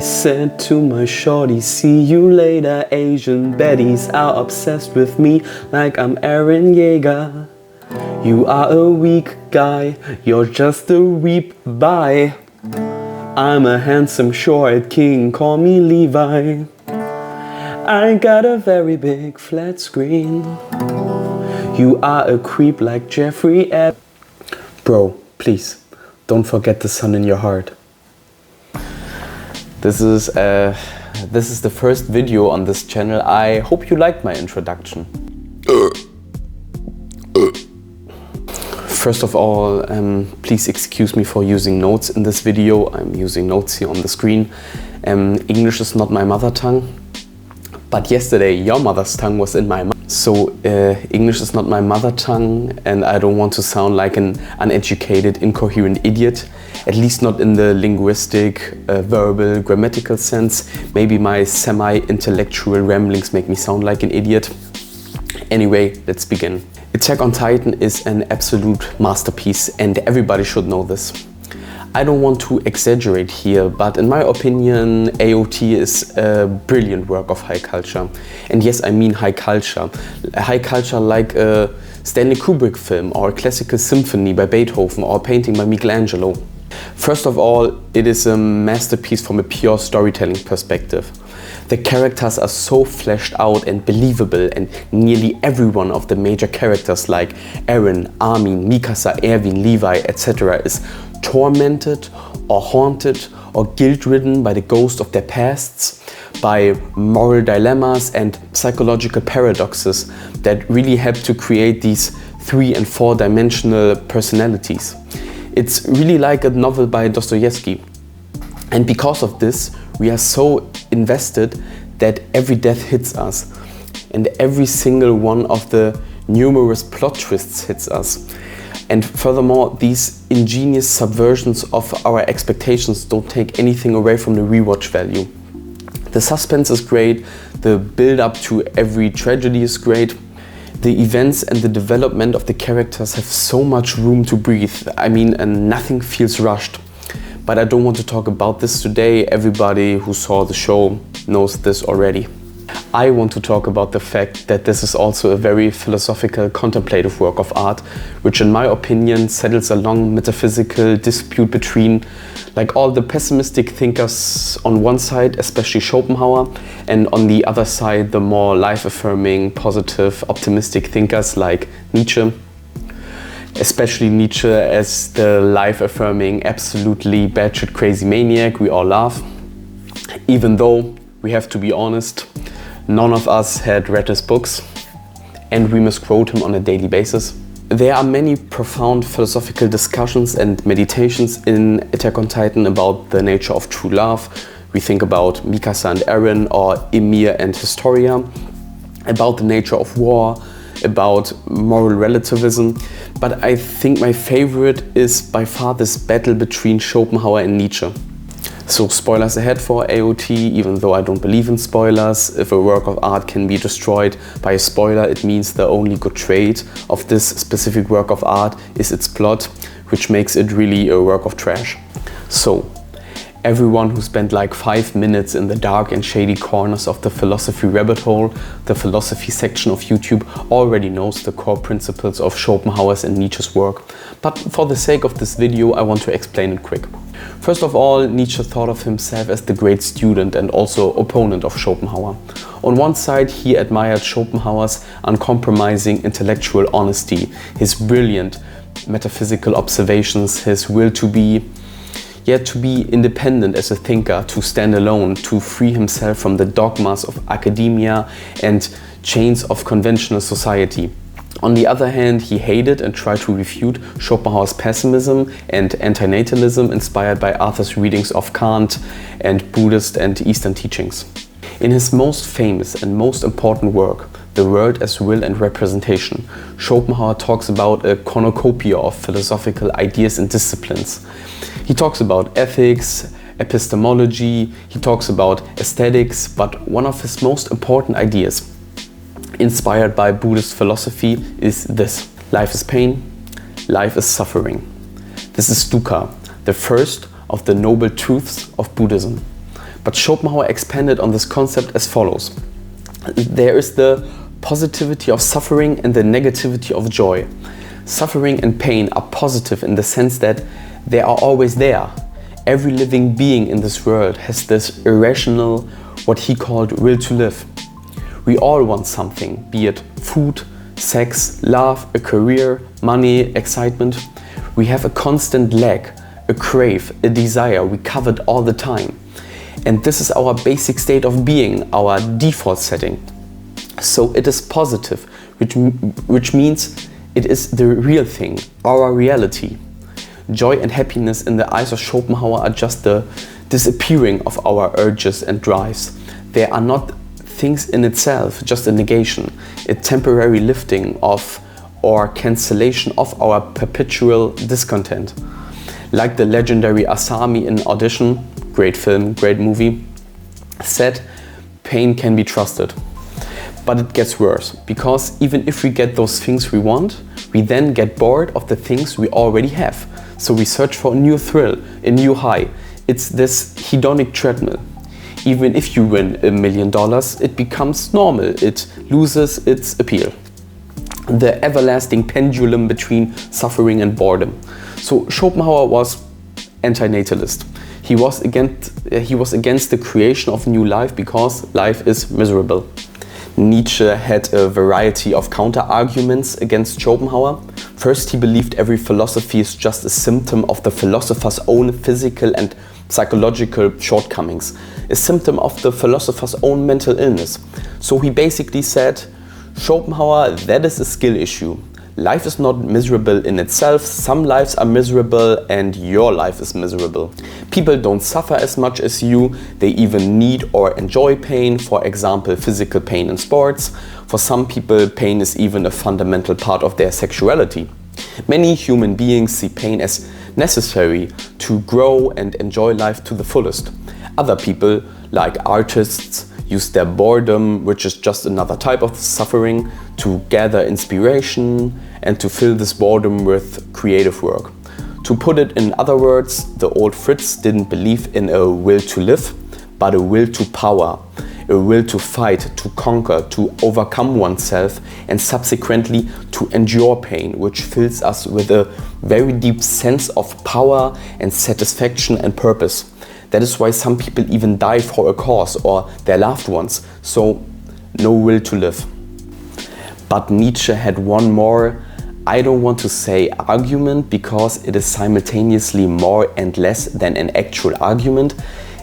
said to my shorty, see you later. Asian baddies are obsessed with me like I'm Aaron Yeager. You are a weak guy, you're just a weep. Bye. I'm a handsome short king, call me Levi. I got a very big flat screen. You are a creep like Jeffrey Ed. Bro, please, don't forget the sun in your heart. This is the first video on this channel. I hope you liked my introduction. First of all, please excuse me for using notes in this video. I'm using notes here on the screen. English is not my mother tongue, but yesterday your mother's tongue was in my mouth. So English is not my mother tongue, and I don't want to sound like an uneducated, incoherent idiot, at least not in the linguistic, verbal, grammatical sense. Maybe my semi-intellectual ramblings make me sound like an idiot. Anyway, let's begin. Attack on Titan is an absolute masterpiece, and everybody should know this. I don't want to exaggerate here, but in my opinion, AOT is a brilliant work of high culture. And yes, I mean high culture. High culture like a Stanley Kubrick film, or a classical symphony by Beethoven, or a painting by Michelangelo. First of all, it is a masterpiece from a pure storytelling perspective. The characters are so fleshed out and believable, and nearly every one of the major characters like Eren, Armin, Mikasa, Erwin, Levi, etc. is tormented or haunted or guilt-ridden by the ghost of their pasts, by moral dilemmas and psychological paradoxes that really help to create these 3- and 4-dimensional personalities. It's really like a novel by Dostoevsky. And because of this, we are so invested that every death hits us, and every single one of the numerous plot twists hits us. And furthermore, these ingenious subversions of our expectations don't take anything away from the rewatch value. The suspense is great, the build-up to every tragedy is great. The events and the development of the characters have so much room to breathe. I mean, and nothing feels rushed. But I don't want to talk about this today. Everybody who saw the show knows this already. I want to talk about the fact that this is also a very philosophical, contemplative work of art, which in my opinion settles a long metaphysical dispute between like all the pessimistic thinkers on one side, especially Schopenhauer, and on the other side the more life-affirming, positive, optimistic thinkers like Nietzsche. Especially Nietzsche as the life-affirming, absolutely batshit crazy maniac we all love. Even though, we have to be honest, none of us had read his books, and we misquote him on a daily basis. There are many profound philosophical discussions and meditations in Attack on Titan about the nature of true love. We think about Mikasa and Eren, or Ymir and Historia, about the nature of war, about moral relativism, but I think my favorite is by far this battle between Schopenhauer and Nietzsche. So spoilers ahead for AOT, even though I don't believe in spoilers. If a work of art can be destroyed by a spoiler, it means the only good trait of this specific work of art is its plot, which makes it really a work of trash. So, everyone who spent like 5 minutes in the dark and shady corners of the philosophy rabbit hole, the philosophy section of YouTube, already knows the core principles of Schopenhauer's and Nietzsche's work. But for the sake of this video, I want to explain it quick. First of all, Nietzsche thought of himself as the great student and also opponent of Schopenhauer. On one side, he admired Schopenhauer's uncompromising intellectual honesty, his brilliant metaphysical observations, his will to be independent as a thinker, to stand alone, to free himself from the dogmas of academia and chains of conventional society. On the other hand, he hated and tried to refute Schopenhauer's pessimism and antinatalism inspired by Arthur's readings of Kant and Buddhist and Eastern teachings. In his most famous and most important work, The World as Will and Representation, Schopenhauer talks about a cornucopia of philosophical ideas and disciplines. He talks about ethics, epistemology, he talks about aesthetics, but one of his most important ideas, inspired by Buddhist philosophy, is this: life is pain, life is suffering. This is dukkha, the first of the noble truths of Buddhism. But Schopenhauer expanded on this concept as follows. There is the positivity of suffering and the negativity of joy. Suffering and pain are positive in the sense that they are always there. Every living being in this world has this irrational, what he called will to live. We all want something, be it food, sex, love, a career, money, excitement. We have a constant lack, a crave, a desire we covet all the time. And this is our basic state of being, our default setting. So it is positive, which means it is the real thing, our reality. Joy and happiness in the eyes of Schopenhauer are just the disappearing of our urges and drives. They are not things in itself, just a negation, a temporary lifting of or cancellation of our perpetual discontent. Like the legendary Asami in Audition, great film, great movie, said, pain can be trusted. But it gets worse, because even if we get those things we want, we then get bored of the things we already have. So we search for a new thrill, a new high. It's this hedonic treadmill. Even if you win $1 million, it becomes normal. It loses its appeal. The everlasting pendulum between suffering and boredom. So Schopenhauer was anti-natalist. He was against the creation of new life because life is miserable. Nietzsche had a variety of counter-arguments against Schopenhauer. First, he believed every philosophy is just a symptom of the philosopher's own physical and psychological shortcomings, a symptom of the philosopher's own mental illness. So he basically said, Schopenhauer, that is a skill issue. Life is not miserable in itself, some lives are miserable and your life is miserable. People don't suffer as much as you, they even need or enjoy pain, for example physical pain in sports. For some people pain is even a fundamental part of their sexuality. Many human beings see pain as necessary to grow and enjoy life to the fullest. Other people, like artists, use their boredom, which is just another type of suffering, to gather inspiration and to fill this boredom with creative work. To put it in other words, the old Fritz didn't believe in a will to live, but a will to power, a will to fight, to conquer, to overcome oneself, and subsequently to endure pain, which fills us with a very deep sense of power and satisfaction and purpose. That is why some people even die for a cause or their loved ones, so no will to live. But Nietzsche had one more, I don't want to say argument, because it is simultaneously more and less than an actual argument.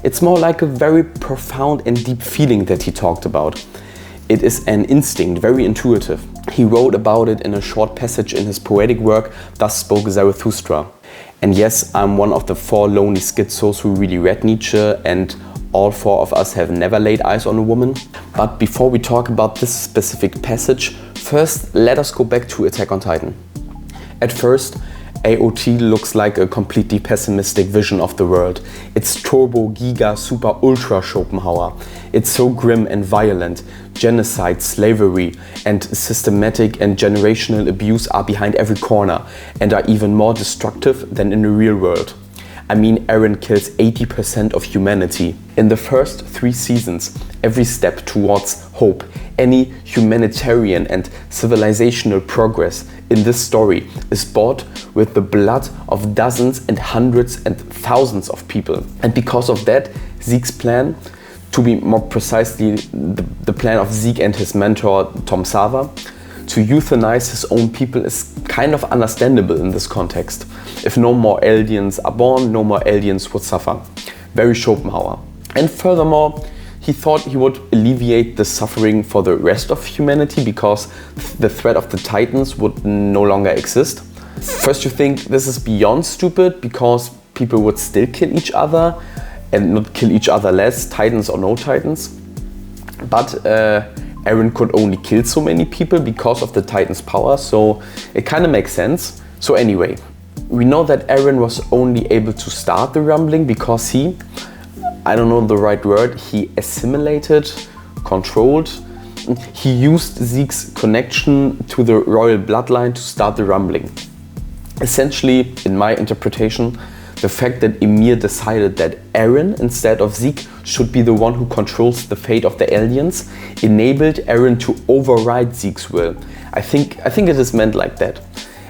It's more like a very profound and deep feeling that he talked about. It is an instinct, very intuitive. He wrote about it in a short passage in his poetic work, Thus Spoke Zarathustra. And yes, I'm one of the 4 lonely schizos who really read Nietzsche, and all 4 of us have never laid eyes on a woman. But before we talk about this specific passage, first let us go back to Attack on Titan. At first, AOT looks like a completely pessimistic vision of the world. It's turbo, giga, super, ultra Schopenhauer. It's so grim and violent. Genocide, slavery, and systematic and generational abuse are behind every corner and are even more destructive than in the real world. I mean, Eren kills 80% of humanity. In the first 3 seasons, every step towards hope, any humanitarian and civilizational progress in this story is bought with the blood of dozens and hundreds and thousands of people. And because of that, Zeke's plan, to be more precisely the plan of Zeke and his mentor Tom Sava, to euthanize his own people is kind of understandable in this context. If no more aliens are born, no more aliens would suffer. Very Schopenhauer. And furthermore, he thought he would alleviate the suffering for the rest of humanity because the threat of the Titans would no longer exist. First you think this is beyond stupid because people would still kill each other and not kill each other less, Titans or no Titans. But Eren could only kill so many people because of the Titans' power, so it kind of makes sense. So anyway, we know that Eren was only able to start the rumbling because he, I don't know the right word, he assimilated, controlled. He used Zeke's connection to the royal bloodline to start the rumbling. Essentially, in my interpretation, The fact that Emir decided that Eren, instead of Zeke, should be the one who controls the fate of the aliens, enabled Eren to override Zeke's will. I think it is meant like that.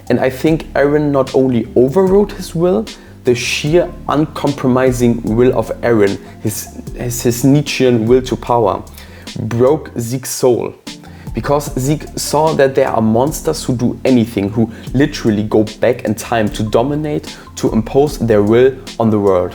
And I think Eren not only overrode his will, the sheer uncompromising will of Eren, his Nietzschean will to power, broke Zeke's soul. Because Zeke saw that there are monsters who do anything, who literally go back in time to dominate, to impose their will on the world.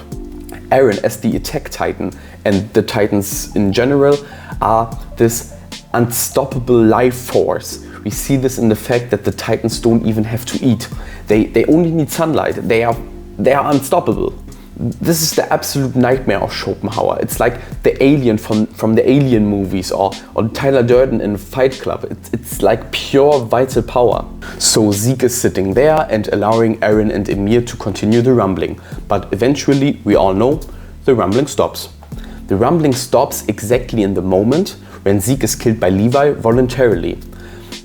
Eren, as the attack titan, and the titans in general, are this unstoppable life force. We see this in the fact that the titans don't even have to eat. They only need sunlight. They are unstoppable. This is the absolute nightmare of Schopenhauer. It's like the alien from the Alien movies, or Tyler Durden in Fight Club. It's like pure vital power. So Zeke is sitting there and allowing Eren and Emir to continue the rumbling. But eventually, we all know, the rumbling stops. The rumbling stops exactly in the moment when Zeke is killed by Levi voluntarily.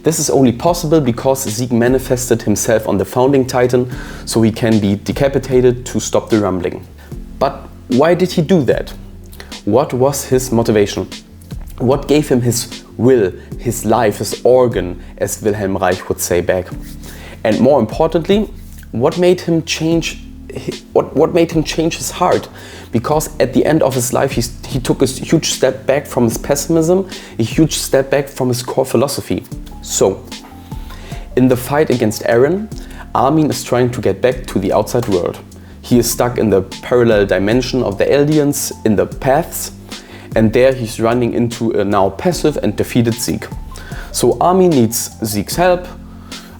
This is only possible because Zeke manifested himself on the founding titan, so he can be decapitated to stop the rumbling. But why did he do that? What was his motivation? What gave him his will, his life, his organ, as Wilhelm Reich would say back? And more importantly, what made him change his heart? Because at the end of his life, he took a huge step back from his pessimism, a huge step back from his core philosophy. So, in the fight against Eren, Armin is trying to get back to the outside world. He is stuck in the parallel dimension of the aliens, in the paths, and there he's running into a now passive and defeated Zeke. So Armin needs Zeke's help.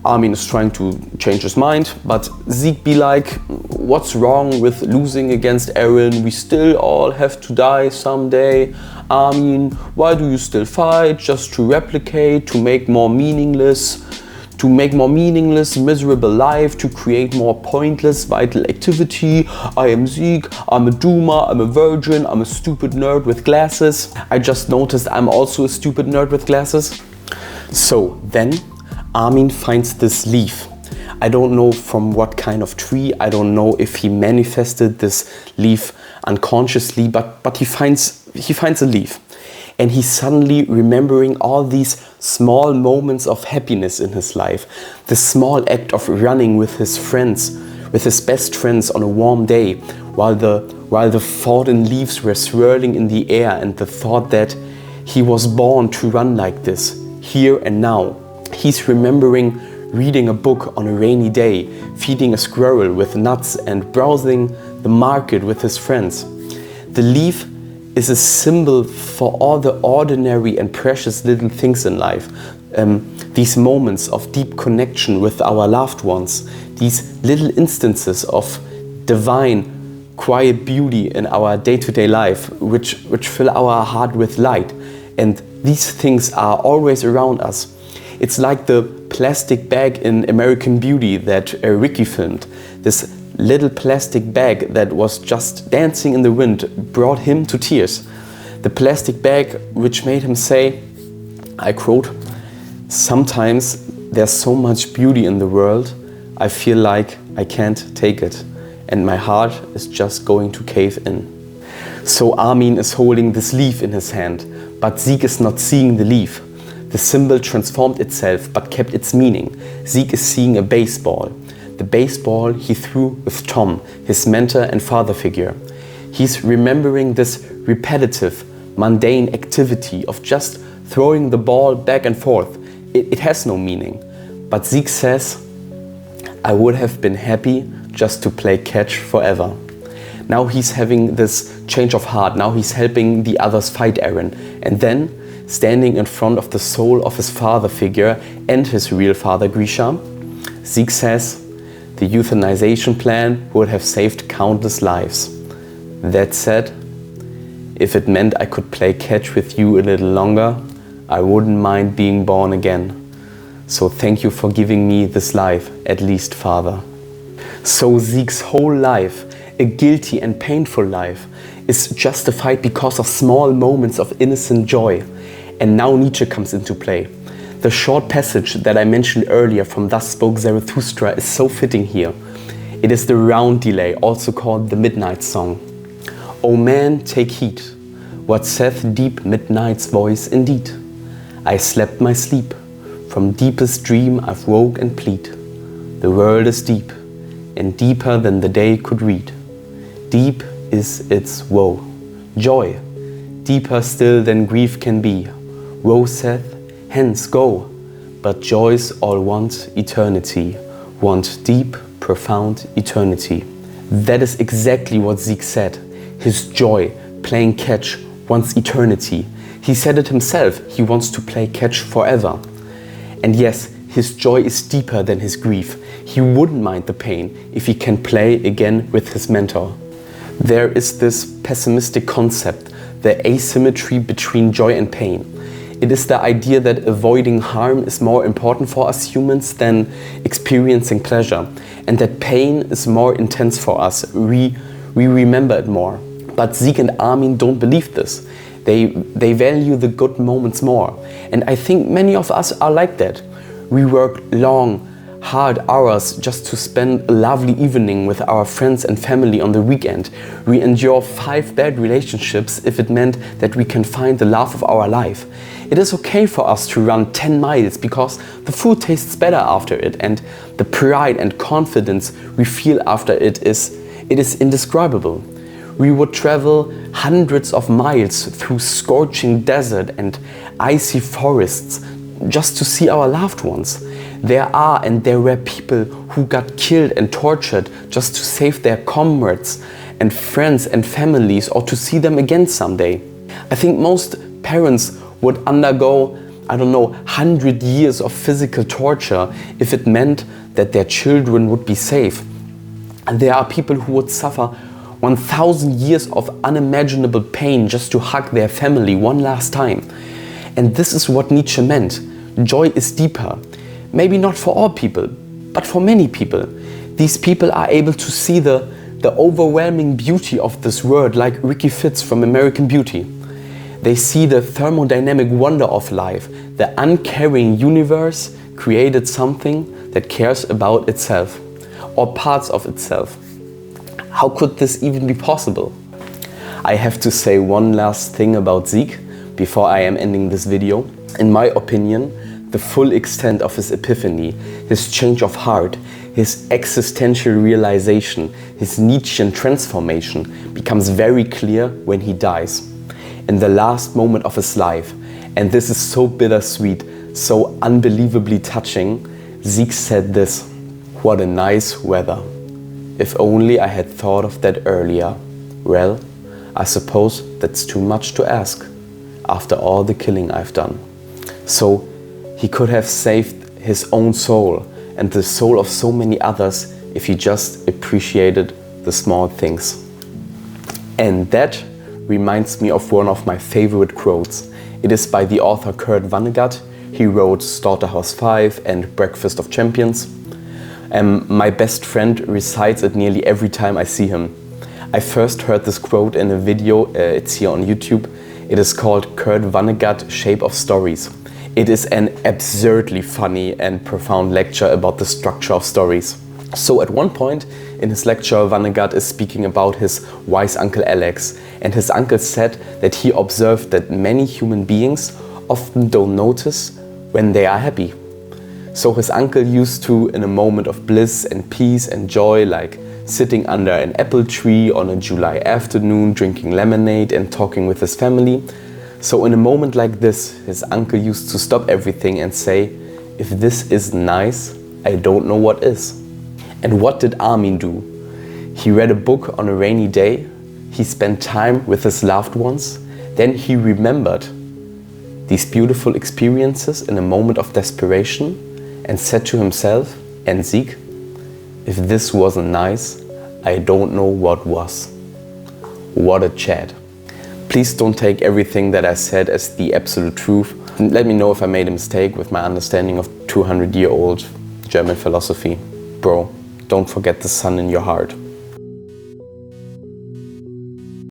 Armin is trying to change his mind, but Zeke be like, what's wrong with losing against Eren? We still all have to die someday. Armin, why do you still fight? Just to replicate, to make more meaningless, miserable life, to create more pointless, vital activity. I am Zeke, I'm a doomer, I'm a virgin, I'm a stupid nerd with glasses. I just noticed I'm also a stupid nerd with glasses. So then, Armin finds this leaf. I don't know from what kind of tree, I don't know if he manifested this leaf unconsciously, but he finds a leaf. And he's suddenly remembering all these small moments of happiness in his life. The small act of running with his friends, with his best friends on a warm day, while the fallen leaves were swirling in the air, and the thought that he was born to run like this, here and now. He's remembering reading a book on a rainy day, feeding a squirrel with nuts, and browsing the market with his friends. The leaf is a symbol for all the ordinary and precious little things in life. These moments of deep connection with our loved ones, these little instances of divine, quiet beauty in our day-to-day life, which fill our heart with light. And these things are always around us. It's like the plastic bag in American Beauty that Ricky filmed. This little plastic bag that was just dancing in the wind brought him to tears. The plastic bag which made him say, I quote, "Sometimes there's so much beauty in the world, I feel like I can't take it, and my heart is just going to cave in." So Armin is holding this leaf in his hand, but Zeke is not seeing the leaf. The symbol transformed itself but kept its meaning. Zeke is seeing a baseball. The baseball he threw with Tom, his mentor and father figure. He's remembering this repetitive, mundane activity of just throwing the ball back and forth. It has no meaning. But Zeke says, I would have been happy just to play catch forever. Now he's having this change of heart. Now he's helping the others fight Eren. And then, standing in front of the soul of his father figure and his real father Grisha, Zeke says, the euthanization plan would have saved countless lives. That said, if it meant I could play catch with you a little longer, I wouldn't mind being born again. So thank you for giving me this life, at least, Father. So Zeke's whole life, a guilty and painful life, is justified because of small moments of innocent joy. And now Nietzsche comes into play. The short passage that I mentioned earlier from Thus Spoke Zarathustra is so fitting here. It is the round delay, also called the midnight song. O man, take heed, what saith deep midnight's voice indeed? I slept my sleep, from deepest dream I've woke and plead. The world is deep, and deeper than the day could read. Deep is its woe, joy, deeper still than grief can be. Woe saith, hence go, but joys all want eternity, want deep, profound eternity. That is exactly what Zeke said. His joy, playing catch, wants eternity. He said it himself, he wants to play catch forever. And yes, his joy is deeper than his grief. He wouldn't mind the pain if he can play again with his mentor. There is this pessimistic concept, the asymmetry between joy and pain. It is the idea that avoiding harm is more important for us humans than experiencing pleasure, and that pain is more intense for us. We remember it more. But Zeke and Armin don't believe this. They value the good moments more. And I think many of us are like that. We work long, hard hours just to spend a lovely evening with our friends and family on the weekend. We endure 5 bad relationships if it meant that we can find the love of our life. It is okay for us to run 10 miles because the food tastes better after it, and the pride and confidence we feel after it is indescribable. We would travel hundreds of miles through scorching desert and icy forests just to see our loved ones. There are and there were people who got killed and tortured just to save their comrades and friends and families, or to see them again someday. I think most parents would undergo, 100 years of physical torture if it meant that their children would be safe. And there are people who would suffer 1,000 years of unimaginable pain just to hug their family one last time. And this is what Nietzsche meant. Joy is deeper. Maybe not for all people, but for many people. These people are able to see the overwhelming beauty of this world, like Ricky Fitz from American Beauty. They see the thermodynamic wonder of life. The uncaring universe created something that cares about itself, or parts of itself. How could this even be possible? I have to say one last thing about Zeke before I am ending this video. In my opinion, the full extent of his epiphany, his change of heart, his existential realization, his Nietzschean transformation becomes very clear when he dies, in the last moment of his life. And this is so bittersweet, so unbelievably touching. Zeke said this: "What a nice weather. If only I had thought of that earlier. Well, I suppose that's too much to ask, after all the killing I've done." So he could have saved his own soul and the soul of so many others if he just appreciated the small things. And that reminds me of one of my favorite quotes. It is by the author Kurt Vonnegut. He wrote Slaughterhouse 5 and Breakfast of Champions. My best friend recites it nearly every time I see him. I first heard this quote in a video, it's here on YouTube. It is called Kurt Vonnegut Shape of Stories. It is an absurdly funny and profound lecture about the structure of stories. So at one point in his lecture, Vonnegut is speaking about his wise uncle Alex, and his uncle said that he observed that many human beings often don't notice when they are happy. So his uncle used to, in a moment of bliss and peace and joy, like sitting under an apple tree on a July afternoon, drinking lemonade and talking with his family. So in a moment like this, his uncle used to stop everything and say, "If this isn't nice, I don't know what is." And what did Armin do? He read a book on a rainy day, he spent time with his loved ones, then he remembered these beautiful experiences in a moment of desperation and said to himself and Zeke, "If this wasn't nice, I don't know what was." What a chat. Please don't take everything that I said as the absolute truth. Let me know if I made a mistake with my understanding of 200-year-old German philosophy. Bro, don't forget the sun in your heart.